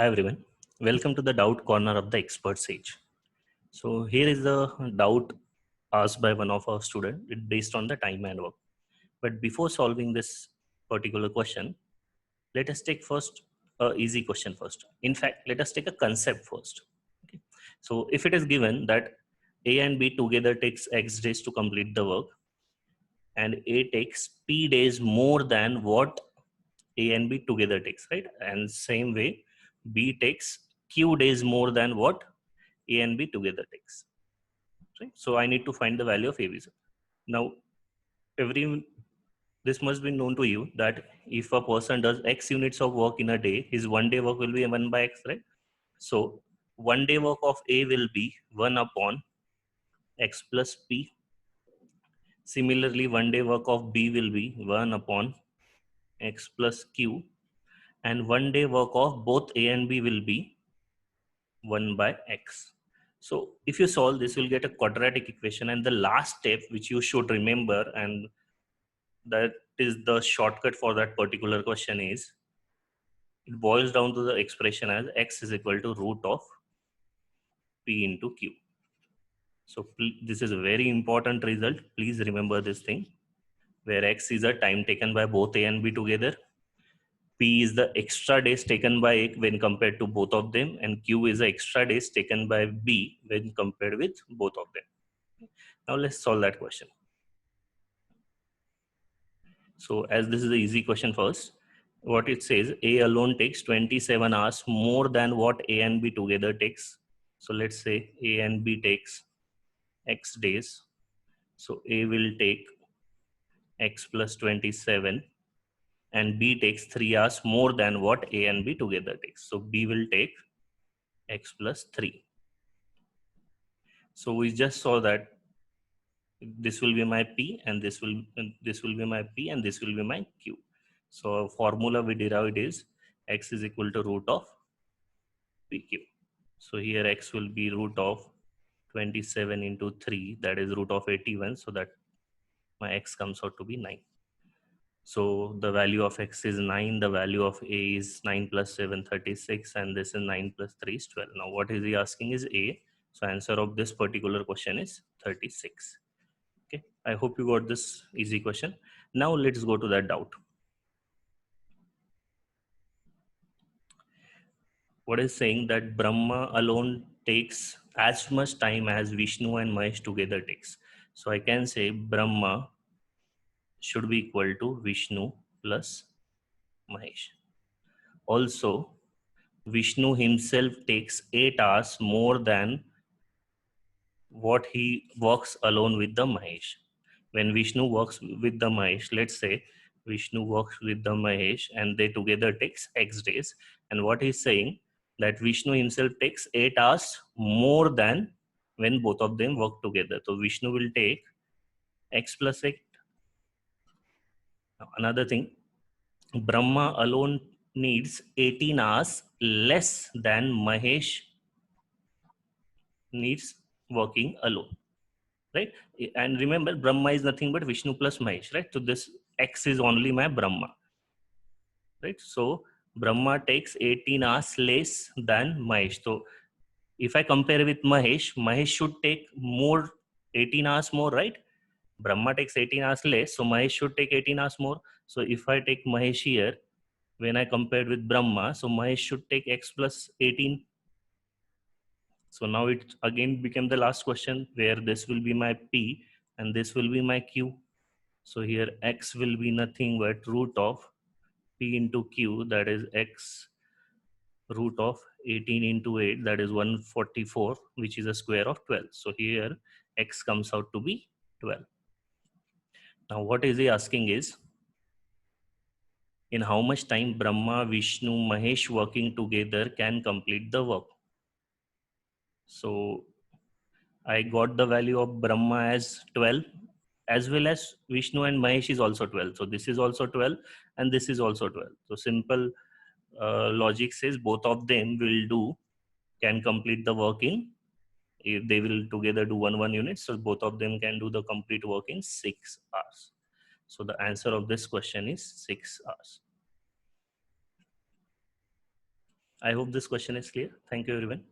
Hi everyone, welcome to the doubt corner of the expert sage. So here is the doubt asked by one of our students based on the time and work. But before solving this particular question, let us take first a easy question first. In fact, let us take a concept first. Okay. So if it is given that A and B together takes X days to complete the work and A takes P days more than what A and B together takes, right? And same way, B takes Q days more than what A and B together takes, right? So I need to find the value of ABZ. Now, every this must be known to you that if a person does X units of work in a day, his 1 day work will be 1 by X, right? So 1 day work of A will be 1 upon X plus P. Similarly, 1 day work of B will be 1 upon X plus Q. And 1 day work of both A and B will be 1 by X. So if you solve this, you'll get a quadratic equation. And the last step, which you should remember, and that is the shortcut for that particular question, is it boils down to the expression as X is equal to root of P into Q. So this is a very important result. Please remember this thing, where X is a time taken by both A and B together. P is the extra days taken by A when compared to both of them, and Q is the extra days taken by B when compared with both of them. Now let's solve that question. So as this is an easy question first, what it says, A alone takes 27 hours more than what A and B together takes. So let's say A and B takes X days. So A will take X plus 27 and B takes 3 hours more than what A and B together takes. So B will take X plus 3. So we just saw that this will be my P and this will be my P and this will be my Q. So formula we derived is X is equal to root of PQ. So here X will be root of 27 into 3, that is root of 81. So that my X comes out to be 9. So the value of X is 9, the value of A is 9 plus 7, 36, and this is 9 plus 3 is 12. Now what is he asking is A. So answer of this particular question is 36. Okay, I hope you got this easy question. Now let's go to that doubt. What is saying that Brahma alone takes as much time as Vishnu and Mahesh together takes. So I can say Brahma should be equal to Vishnu plus Mahesh. Also, Vishnu himself takes 8 hours more than what he works alone with the Mahesh. When Vishnu works with the Mahesh, let's say Vishnu works with the Mahesh and they together takes X days. And what he's saying that Vishnu himself takes 8 hours more than when both of them work together. So Vishnu will take X plus 8. Now, another thing, Brahma alone needs 18 hours less than Mahesh needs working alone. Right? And remember, Brahma is nothing but Vishnu plus Mahesh, right? So this X is only my Brahma, right? So Brahma takes 18 hours less than Mahesh. So if I compare with Mahesh, Mahesh should take more, 18 hours more, right? Brahma takes 18 hours less, so Mahesh should take 18 hours more. So if I take Mahesh here, when I compared with Brahma, so Mahesh should take X plus 18. So now it again became the last question where this will be my P and this will be my Q. So here X will be nothing but root of P into Q, that is X root of 18 into 8, that is 144, which is a square of 12. So here X comes out to be 12. Now what is he asking is, in how much time Brahma, Vishnu, Mahesh working together can complete the work? So I got the value of Brahma as 12, as well as Vishnu and Mahesh is also 12. So this is also 12 and this is also 12. So simple logic says both of them can complete the work in, if they will together do 1 unit. So both of them can do the complete work in 6 hours. So the answer of this question is 6 hours. I hope this question is clear. Thank you, everyone.